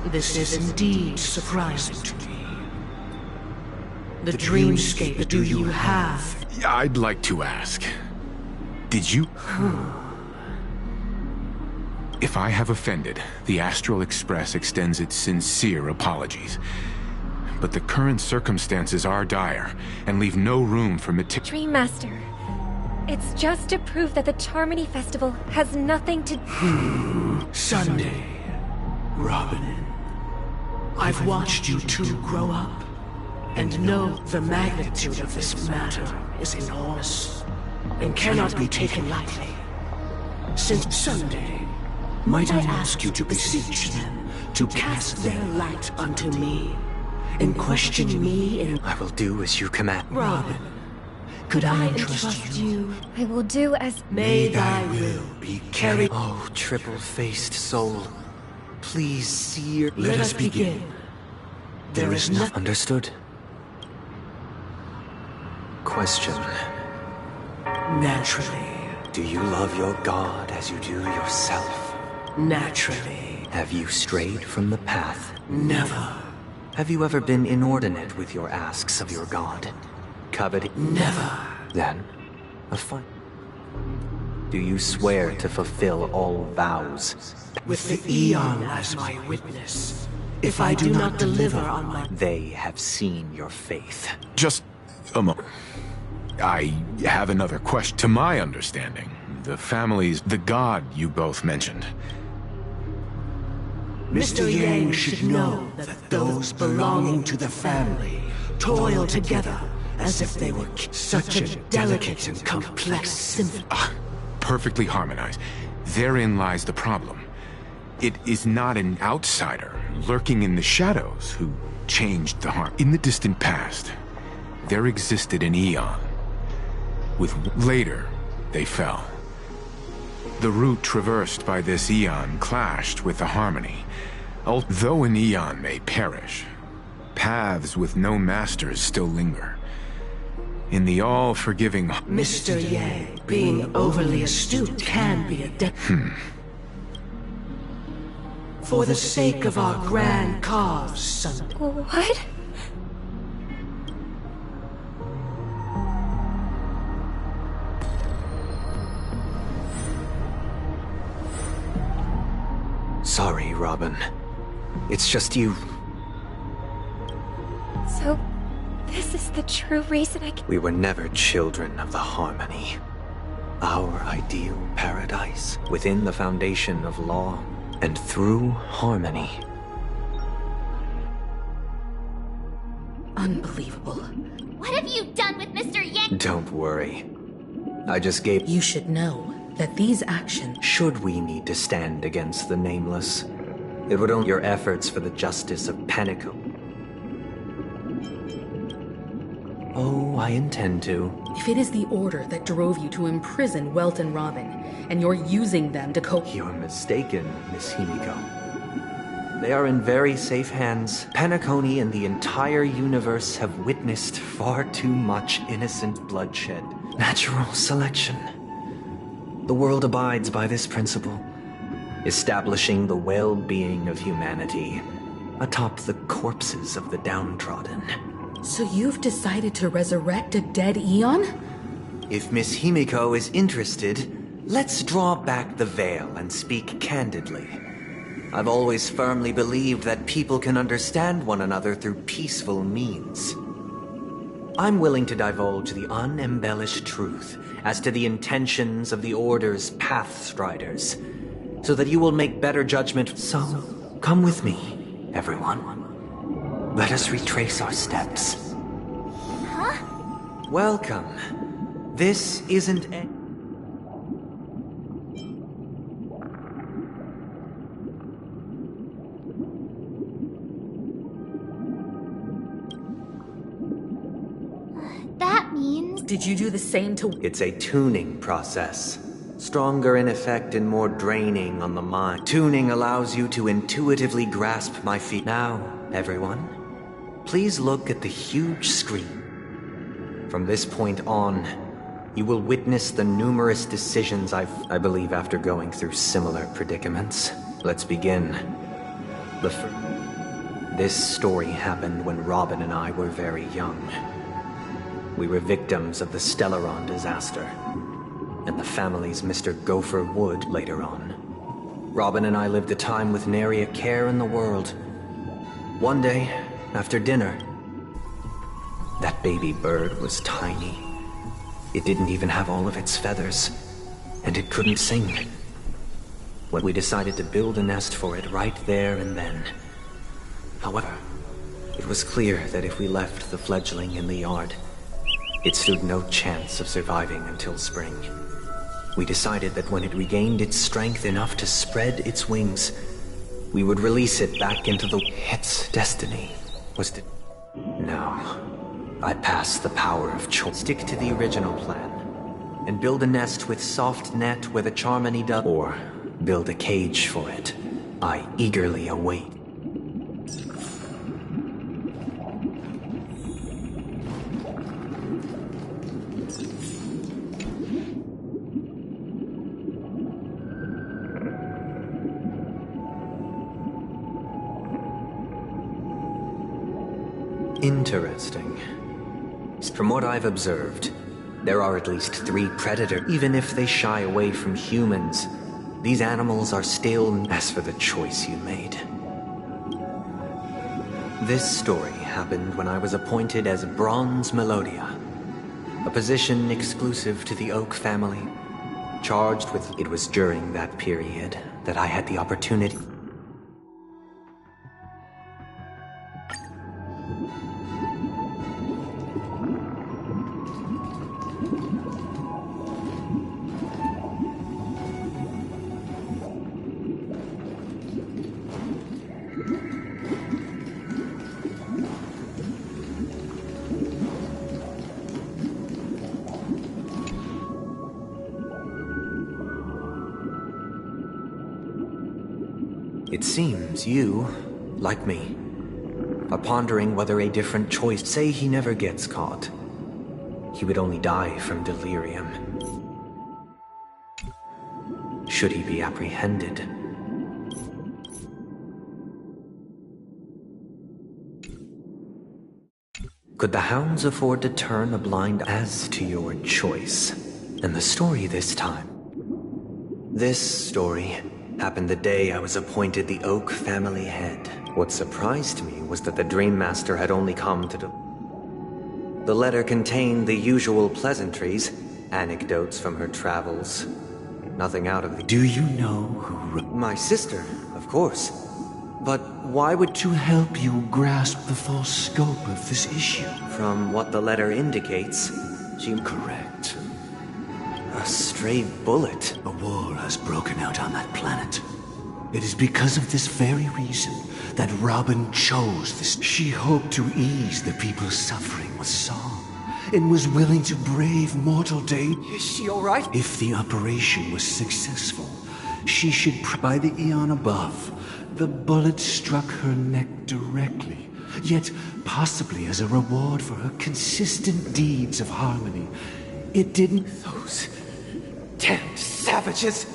This is indeed surprising to me. The dreamscape do you have? I'd like to ask, did you... If I have offended, the Astral Express extends its sincere apologies. But the current circumstances are dire, and leave no room for Dream Master, it's just to prove that the Charmony Festival has nothing to... Sunday, Robin. I've watched you two grow up, and know the magnitude of this matter is enormous, and cannot be taken lightly. Since Sunday, might I ask you to beseech them to cast their light unto me, and question me in... I will do as you command. Robin, could I entrust you? I will do as... May thy will be carried... Oh, triple-faced soul. Please see your... Let us begin. There is nothing... Understood. Question. Naturally. Do you love your god as you do yourself? Naturally. Have you strayed from the path? Never. Have you ever been inordinate with your asks of your god? Coveting? Never. Then, a fun. Do you swear to fulfill all vows? With the Eon as my witness, if I do not deliver on my... They have seen your faith. Just a moment. I have another question. To my understanding, the family's... the god you both mentioned. Mr. Yang should know that those belonging to the family toil together as if they were such a delicate and complex symphony. Perfectly harmonized. Therein lies the problem. It is not an outsider lurking in the shadows who changed the harm. In the distant past, there existed an Eon. Later, they fell. The route traversed by this Eon clashed with the harmony. Although an Eon may perish, paths with no masters still linger. In the all-forgiving... Mr. Yang, being overly astute can be a For the sake of our grand cause, son. What? Sorry, Robin. It's just you. So, this is the true reason I... We were never children of the harmony. Our ideal paradise, within the foundation of law, and through harmony. Unbelievable. What have you done with Mr. Yang? Don't worry. I just gave... You should know that these actions... Should we need to stand against the Nameless, it would only your efforts for the justice of Panico. Oh, I intend to. If it is the order that drove you to imprison Welt and Robin, and you're using them to You're mistaken, Miss Himiko. They are in very safe hands. Penacony and the entire universe have witnessed far too much innocent bloodshed. Natural selection. The world abides by this principle, establishing the well-being of humanity atop the corpses of the downtrodden. So you've decided to resurrect a dead Eon? If Miss Himiko is interested, let's draw back the veil and speak candidly. I've always firmly believed that people can understand one another through peaceful means. I'm willing to divulge the unembellished truth as to the intentions of the Order's Pathstriders, so that you will make better judgment. So, come with me, everyone. Let us retrace our steps. Huh? Welcome. This isn't a... That means... Did you do the same to... It's a tuning process. Stronger in effect and more draining on the mind. Tuning allows you to intuitively grasp my feet. Now, everyone, please look at the huge screen. From this point on, you will witness the numerous decisions I believe after going through similar predicaments. Let's begin. The first... This story happened when Robin and I were very young. We were victims of the Stellaron disaster, and the family's Mr. Gopher Wood later on. Robin and I lived a time with nary a care in the world. One day, after dinner, that baby bird was tiny. It didn't even have all of its feathers, and it couldn't sing. When we decided to build a nest for it right there and then. However, it was clear that if we left the fledgling in the yard, it stood no chance of surviving until spring. We decided that when it regained its strength enough to spread its wings, we would release it back into the... Its destiny was to... No. I passed the power of choice. Stick to the original plan, and build a nest with soft net where the Charmony does... Or build a cage for it. I eagerly await. Interesting. From what I've observed, there are at least 3 predators. Even if they shy away from humans, these animals are still... As for the choice you made. This story happened when I was appointed as Bronze Melodia, a position exclusive to the Oak family, charged with... It was during that period that I had the opportunity... It seems you, like me, are pondering whether a different choice... Say he never gets caught. He would only die from delirium. Should he be apprehended? Could the hounds afford to turn a blind eye? As to your choice, and the story this time? This story happened the day I was appointed the Oak family head. What surprised me was that the Dream Master had only come to... The letter contained the usual pleasantries, anecdotes from her travels. Nothing out of the... Do you know who wrote... My sister, of course. But why would... To help you grasp the full scope of this issue. From what the letter indicates, she... Correct. A stray bullet. A war has broken out on that planet. It is because of this very reason that Robin chose this. She hoped to ease the people's suffering with song, and was willing to brave mortal danger. Is she all right? If the operation was successful, she should... By the eon above, the bullet struck her neck directly, yet possibly as a reward for her consistent deeds of harmony. It didn't... Those damned savages!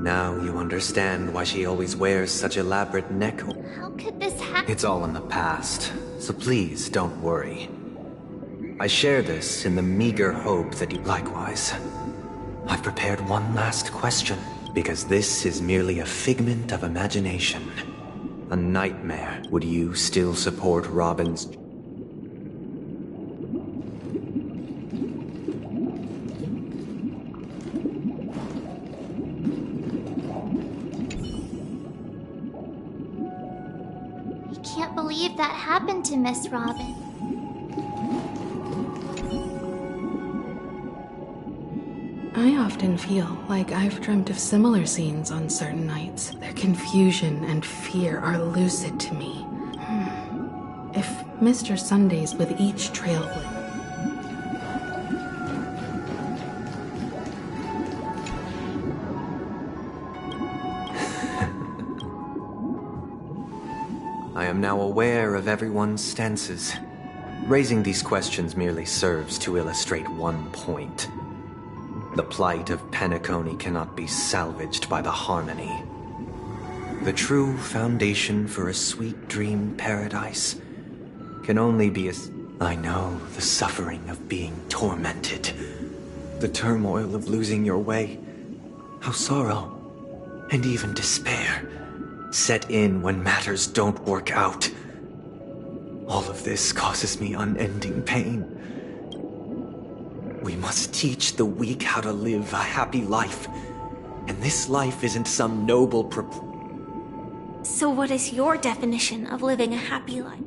Now you understand why she always wears such elaborate neck... How could this happen? It's all in the past, so please don't worry. I share this in the meager hope that you... Likewise, I've prepared one last question, because this is merely a figment of imagination. A nightmare. Would you still support Robin's... I can't believe that happened to Miss Robin. I often feel like I've dreamt of similar scenes on certain nights. Their confusion and fear are lucid to me. If Mr. Sundays with each trailblazer... I am now aware of everyone's stances. Raising these questions merely serves to illustrate one point. The plight of Penacony cannot be salvaged by the Harmony. The true foundation for a sweet dream paradise can only be as... I know the suffering of being tormented, the turmoil of losing your way, how sorrow and even despair set in when matters don't work out. All of this causes me unending pain. We must teach the weak how to live a happy life, and this life isn't some noble So what is your definition of living a happy life?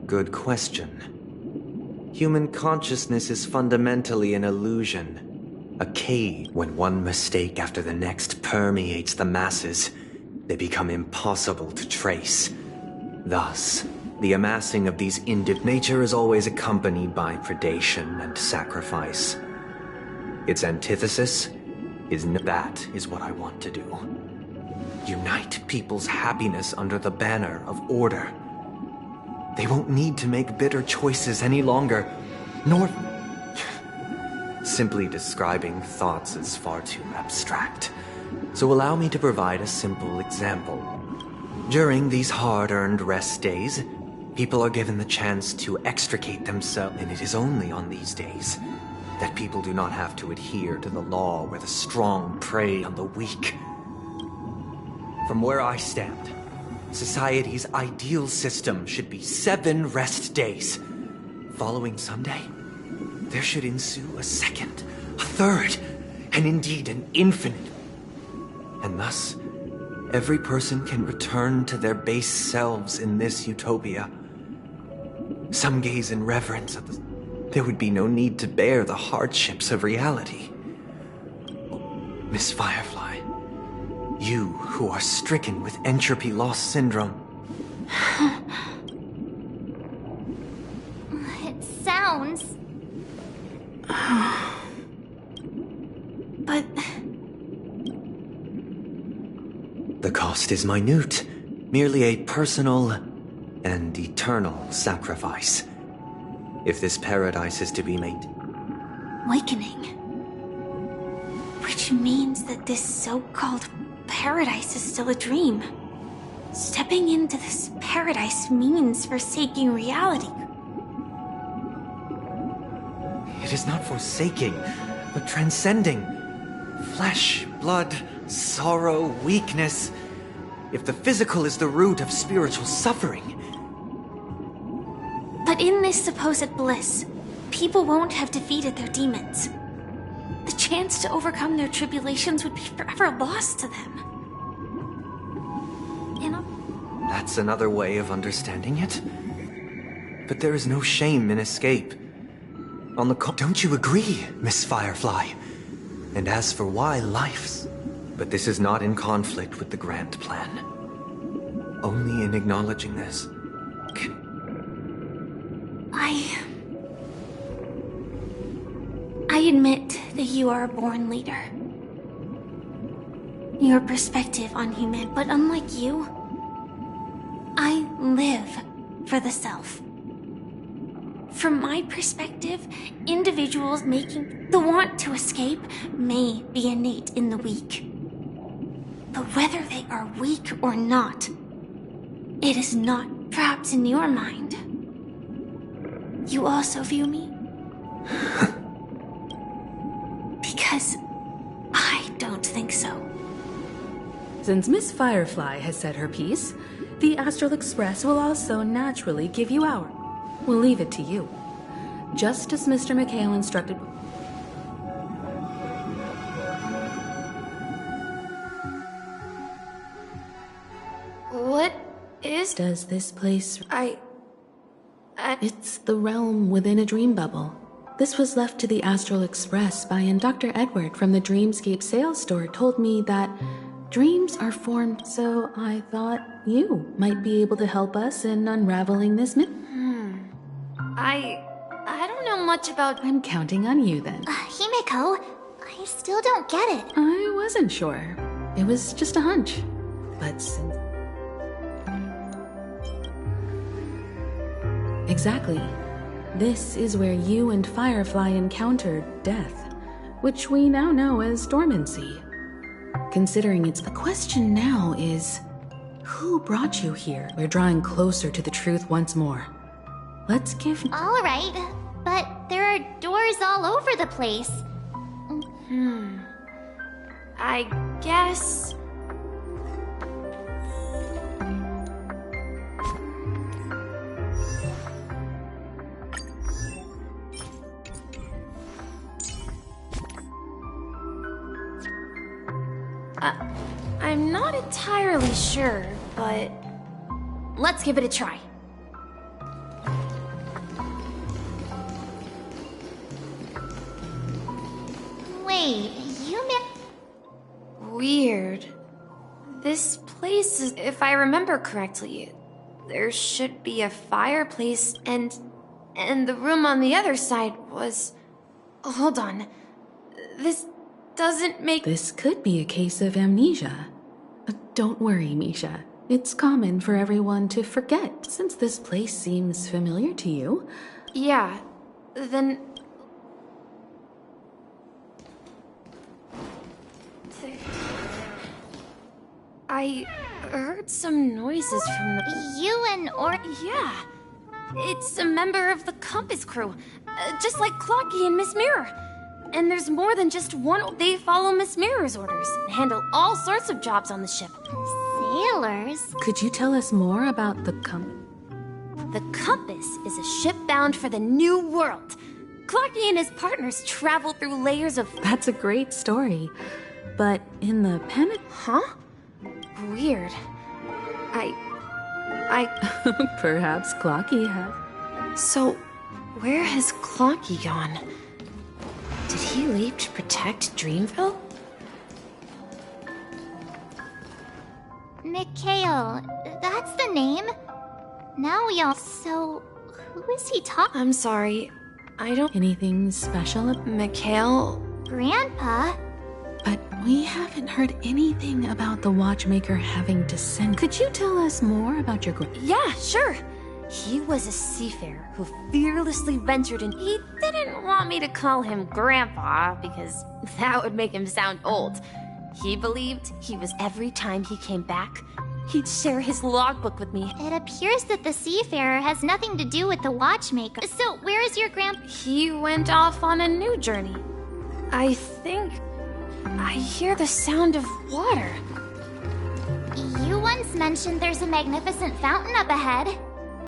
Good question. Human consciousness is fundamentally an illusion, a cage. When one mistake after the next permeates the masses, they become impossible to trace. Thus, the amassing of these nature is always accompanied by predation and sacrifice. Its antithesis is that is what I want to do. Unite people's happiness under the banner of order. They won't need to make bitter choices any longer, nor... Simply describing thoughts is far too abstract. So allow me to provide a simple example. During these hard-earned rest days, people are given the chance to extricate themselves, and it is only on these days that people do not have to adhere to the law where the strong prey on the weak. From where I stand, society's ideal system should be 7 rest days. Following Sunday, there should ensue a second, a third, and indeed an infinite. And thus, every person can return to their base selves in this utopia. Some gaze in reverence at the... There would be no need to bear the hardships of reality. Miss Firefly, you who are stricken with entropy loss syndrome. It sounds... But... The cost is minute, merely a personal and eternal sacrifice. If this paradise is to be made... Awakening. Which means that this so-called paradise is still a dream. Stepping into this paradise means forsaking reality. It is not forsaking, but transcending. Flesh, blood, sorrow, weakness. If the physical is the root of spiritual suffering... But in this supposed bliss, people won't have defeated their demons. The chance to overcome their tribulations would be forever lost to them. You know? That's another way of understanding it. But there is no shame in escape. On the don't you agree, Miss Firefly? And as for why life's... But this is not in conflict with the grand plan. Only in acknowledging this can... I admit that you are a born leader. Your perspective on human, but unlike you, I live for the self. From my perspective, individuals making the want to escape may be innate in the weak. But whether they are weak or not, it is not perhaps in your mind. You also view me? Because I don't think so. Since Miss Firefly has said her piece, the Astral Express will also naturally give you our. We'll leave it to you. Just as Mr. McHale instructed. What is... Does this place... I... It's the realm within a dream bubble. This was left to the Astral Express by Dr. Edward from the Dreamscape sales store told me that dreams are formed, so I thought you might be able to help us in unraveling this myth. I don't know much about... I'm counting on you then. Himeko, I still don't get it. I wasn't sure. It was just a hunch. But since... Exactly. This is where you and Firefly encountered death, which we now know as dormancy. Considering it's the question now is, who brought you here? We're drawing closer to the truth once more. Let's give... All right, but there are doors all over the place. I guess... I'm not entirely sure, but let's give it a try. Wait, Weird. This place is, if I remember correctly, there should be a fireplace and the room on the other side was... Hold on. This doesn't make... This could be a case of amnesia. Don't worry, Misha. It's common for everyone to forget, since this place seems familiar to you. Yeah, then... I heard some noises from the... you and Yeah, it's a member of the Compass crew, just like Clocky and Miss Mirror. And there's more than just one. They follow Miss Mirror's orders and handle all sorts of jobs on the ship. sailors. Could you tell us more about the The Compass is a ship bound for the New World. Clocky and his partners travel through layers of... That's a great story. But in the pen... Huh? Weird. Perhaps Clocky has... So, where has Clocky gone? Did he leave to protect Dreamville? Mikhail, that's the name. Now we all... So, who is he talking? I'm sorry. I don't... Anything special? Mikhail? Grandpa? But we haven't heard anything about the watchmaker having descended. Could you tell us more about your... Yeah, sure. He was a seafarer who fearlessly ventured in. He didn't want me to call him Grandpa because that would make him sound old. He believed he was every time he came back, he'd share his logbook with me. It appears that the seafarer has nothing to do with the watchmaker. So, where is your grandpa? He went off on a new journey. I think I hear the sound of water. You once mentioned there's a magnificent fountain up ahead.